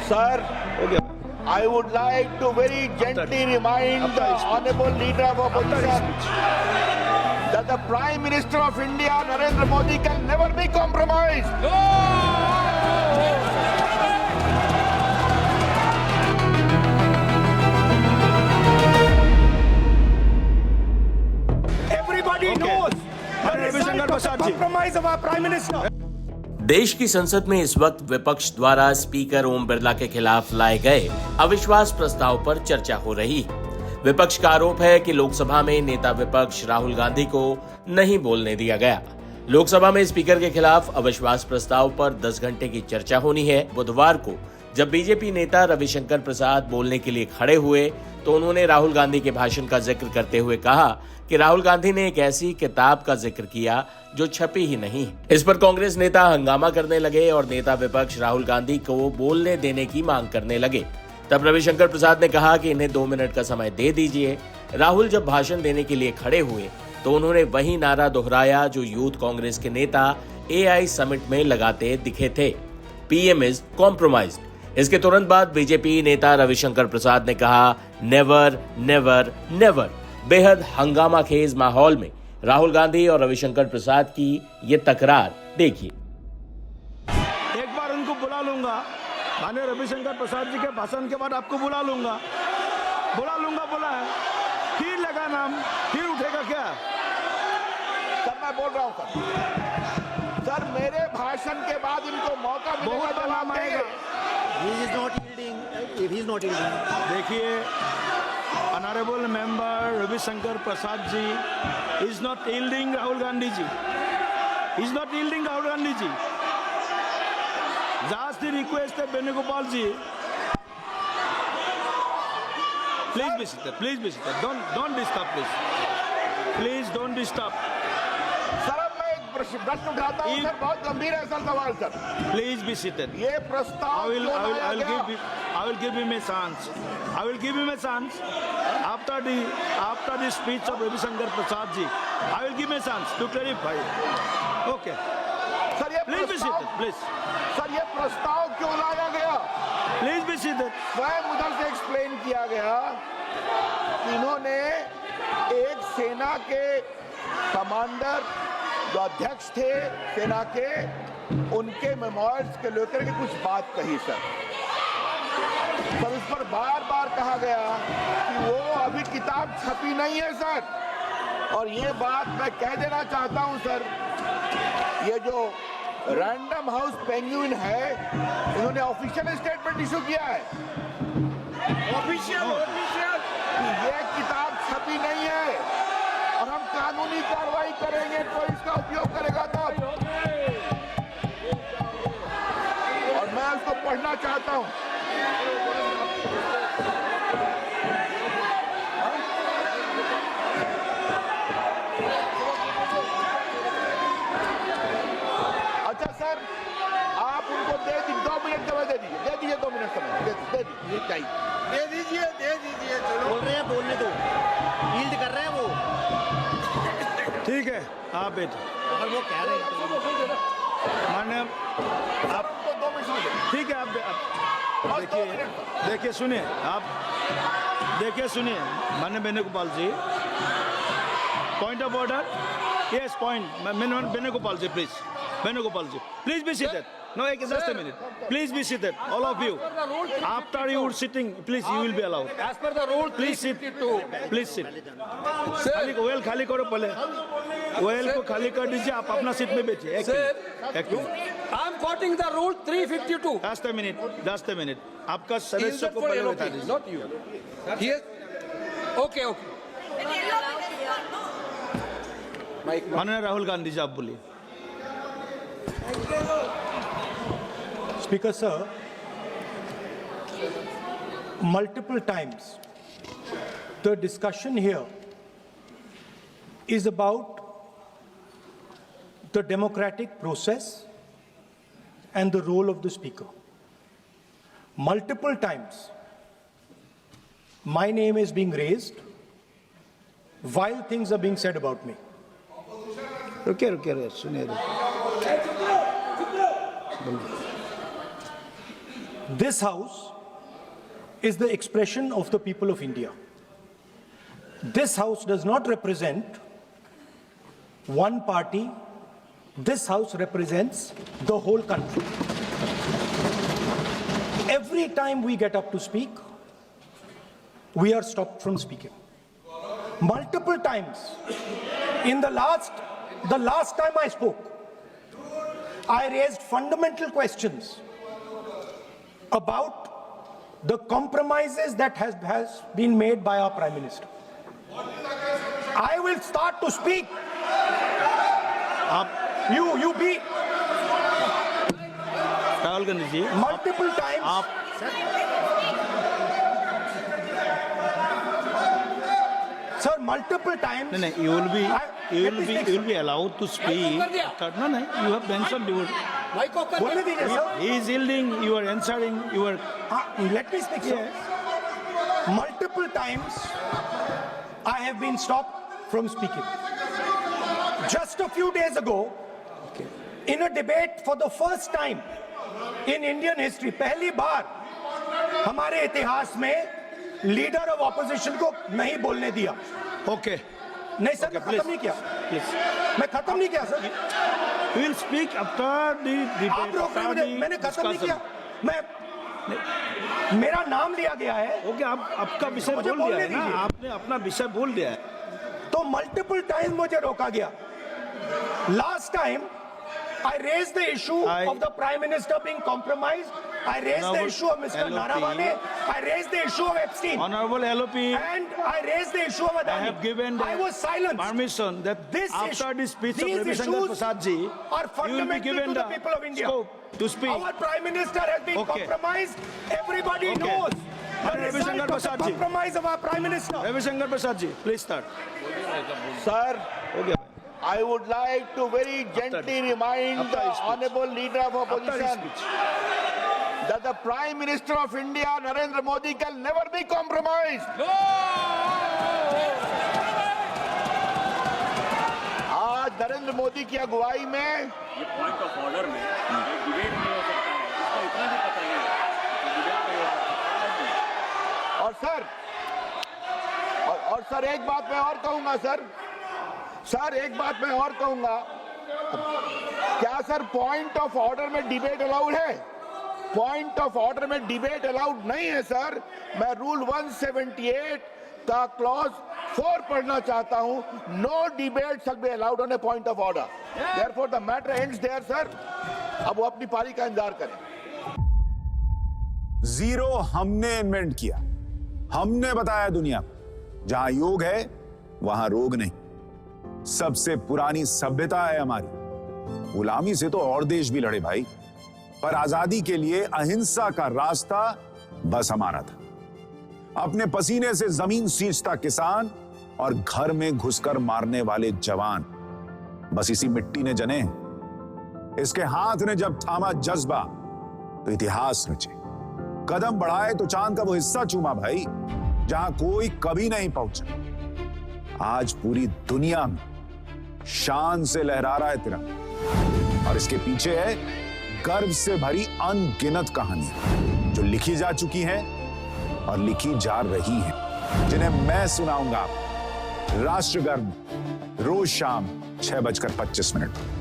Sir, I would like to very gently remind the Honorable Leader of Opposition that the Prime Minister of India, Narendra Modi, can never be compromised. Everybody knows the result of the compromise of our Prime Minister. देश की संसद में इस वक्त विपक्ष द्वारा speaker Om Birla के खिलाफ लाए गए अविश्वास प्रस्ताव पर चर्चा हो रही। विपक्ष का आरोप है कि लोकसभा में नेता विपक्ष राहुल गांधी को नहीं बोलने दिया गया। लोकसभा में स्पीकर के खिलाफ अविश्वास प्रस्ताव पर 10 घंटे की चर्चा होनी है। बुधवार को जब बीजेपी नेता रविशंकर प्रसाद बोलने के लिए खड़े हुए तो उन्होंने राहुल गांधी के भाषण का जिक्र करते हुए कहा कि राहुल गांधी ने एक ऐसी किताब का जिक्र किया जो छपी ही नहीं। इस पर कांग्रेस नेता हंगामा करने लगे और नेता विपक्ष राहुल गांधी को बोलने देने की मांग करने लगे। तब रविशंकर प्रसाद ने कहा कि इन्हें 2 मिनट का समय दे दीजिए। राहुल जब भाषण देने के लिए खड़े हुए तो उन्होंने वही नारा दोहराया जो यूथ कांग्रेस के नेता AI समिट में लगाते दिखे थे, PM इज कॉम्प्रोमाइज्ड। इसके तुरंत बाद बीजेपी नेता रविशंकर प्रसाद ने कहा नेवर नेवर नेवर। बेहद हंगामा खेज माहौल में राहुल गांधी और रविशंकर प्रसाद की ये तकरार देखिए। एक बार उनको बुला लूंगा, माननीय रविशंकर प्रसाद जी के भाषण के बाद आपको बुला लूंगा बोला है, फिर लगा नाम, फिर उठेगा क्या? सर मैं बोल रहा हूं सर मेरे भाषण के बाद इनको मौका मिलेगा, बहुत जवाब आएगा। देखिए, Honorable Member Ravishankar Prasad ji is not yielding Rahul Gandhi ji. He's not yielding Rahul Gandhi ji. Just the request of Venugopal ji. Please be seated. Please be seated. Don't disturb, please. Please don't disturb. Sir अब मैं एक प्रश्न उठाता हूं sir, बहुत गंभीर है sir सवाल सर। Please be seated. ये प्रस्ताव I will give him a chance. I will give him a chance. After the speech of Ravishankar Prasad ji, I will give him a chance to clarify. Okay. Sir ये Please be seated, please. Sir ये प्रस्ताव क्यों लाया गया? Please be seated. स्वयं उधर से explain किया गया कि इन्होंने एक सेना के कमांडर जो अध्यक्ष थे सेना के, उनके मेमोयर्स के लेकर के कुछ बात कही सर। तब इस पर बार बार कहा गया कि वो अभी किताब छपी नहीं है सर। और ये बात मैं कह देना चाहता हूं सर, ये जो रैंडम हाउस पेंगुइन है, इन्होंने ऑफिशियल स्टेटमेंट इशू किया है, ऑफिशियल ये किताब छपी नहीं है और हम कानूनी कार्रवाई करेंगे, कोई इसका उपयोग करेगा तब। और मैं उसको पढ़ना चाहता हूं। अच्छा सर, आप उनको दे दीजिए 2 मिनट समय, दे दीजिए 2 मिनट समय, दे दीजिए बोल रहे हैं, बोलने दो, यील्ड कर रहे हैं वो। ठीक है, आप बैठे। अगर वो कह रहे हैं मान्य आप 2 मिनट समय, ठीक है, आप देखिए सुनिए, माननीय Venugopal ji, point of order. Yes point, Venugopal ji please, please be seated. No, just a minute. Please be seated, all of you. After you are sitting, please you will be allowed. As per the rule, Please sit. 352. Please sit. OL खाली करो पहले, OL को खाली कर दीजिए, आप अपना seat में बैठिए। एक minute. I am quoting the rule 352. Just a minute. आपका Is सदस्य that को for पहले LOP? बैठा दीजिए। Not you. Yes. Okay. माननीय राहुल गांधी जी, आप बोलिए। Speaker sir, multiple times the discussion here is about the democratic process and the role of the speaker. Multiple times my name is being raised while things are being said about me. रुकिए सुनिए। This house is the expression of the people of India. This house does not represent one party. This house represents the whole country. Every time we get up to speak, we are stopped from speaking. Multiple times. In the last time I spoke, I raised fundamental questions about the compromises that has been made by our Prime Minister. I will start to speak. You be Rahul Gandhi ji, multiple times. Sir, multiple times. नहीं, you will be allowed to speak. No, you have mentioned you. Mike off कर बोलने दीजिए सर. He is yielding, you are answering, you are. Let me speak, sir. Multiple times I have been stopped from speaking. Just a few days ago, in a debate for the first time in Indian history, पहली बार हमारे इतिहास में leader of opposition को नहीं बोलने दिया. Okay. नहीं sir, मैं खत्म नहीं किया. Please. मैं खत्म नहीं किया sir. We will speak after the debate. आप रोक रहे मुझे. मैंने खत्म नहीं किया. मैं मेरा नाम लिया गया है. ओके, आप आपका विषय मुझे बोल दिया बोलने है ना, दीजिए. आपने अपना विषय बोल दिया है. तो मल्टीपल टाइम मुझे रोका गया. Last time I raised the issue of the Prime Minister being compromised. I raised the issue of Mr. Narawane. I raised the issue of Epstein. Honorable LOP, And I raised the issue of Adani. I have given I was silenced. permission that This after issue- the speech of these Ravi Shankar issues Prasad ji, are you will be fundamental given to the the people of India. scope to speak. Our Prime Minister has been Okay. compromised. Everybody Okay. knows the Ravi result Shankar of the Prasad ji. compromise of our Prime Minister. Ravi Shankar Prasad ji, please start. Sir, Okay. I would like to very gently remind After the his speech. honorable leader of After his opposition speech. that the Prime Minister of India, Narendra Modi, can never be compromised. आज नरेंद्र मोदी की अगुवाई में ये point of order में debate नहीं हो सकता है, इसका इतना भी पता नहीं है कि डिबेट नहीं हो सकता है। और सर एक बात मैं और कहूंगा सर एक बात मैं और कहूंगा, क्या सर पॉइंट ऑफ ऑर्डर में डिबेट अलाउड है? पॉइंट ऑफ ऑर्डर में डिबेट अलाउड नहीं है सर. मैं रूल 178 का क्लॉज 4 पढ़ना चाहता हूं. No debate shall be allowed on a point of order. Therefore the matter ends there sir. अब वो अपनी पारी का इंतजार करें. जीरो हमने इन्वेंट किया, हमने बताया दुनिया को, जहां योग है वहां रोग नहीं. सबसे पुरानी सभ्यता है हमारी. गुलामी से तो और देश भी लड़े भाई, पर आजादी के लिए अहिंसा का रास्ता बस हमारा था. अपने पसीने से जमीन सींचता किसान और घर में घुसकर मारने वाले जवान, बस इसी मिट्टी ने जने हैं. इसके हाथ ने जब थामा जज्बा तो इतिहास रचे. कदम बढ़ाए तो चांद का वो हिस्सा चूमा भाई, जहां कोई कभी नहीं पहुंचा. आज पूरी दुनिया में शान से लहरा रहा है तिरंगा, और इसके पीछे है गर्व से भरी अनगिनत कहानियां जो लिखी जा चुकी हैं और लिखी जा रही हैं, जिन्हें मैं सुनाऊंगा राष्ट्रगर्व रोज शाम 6:25 पर.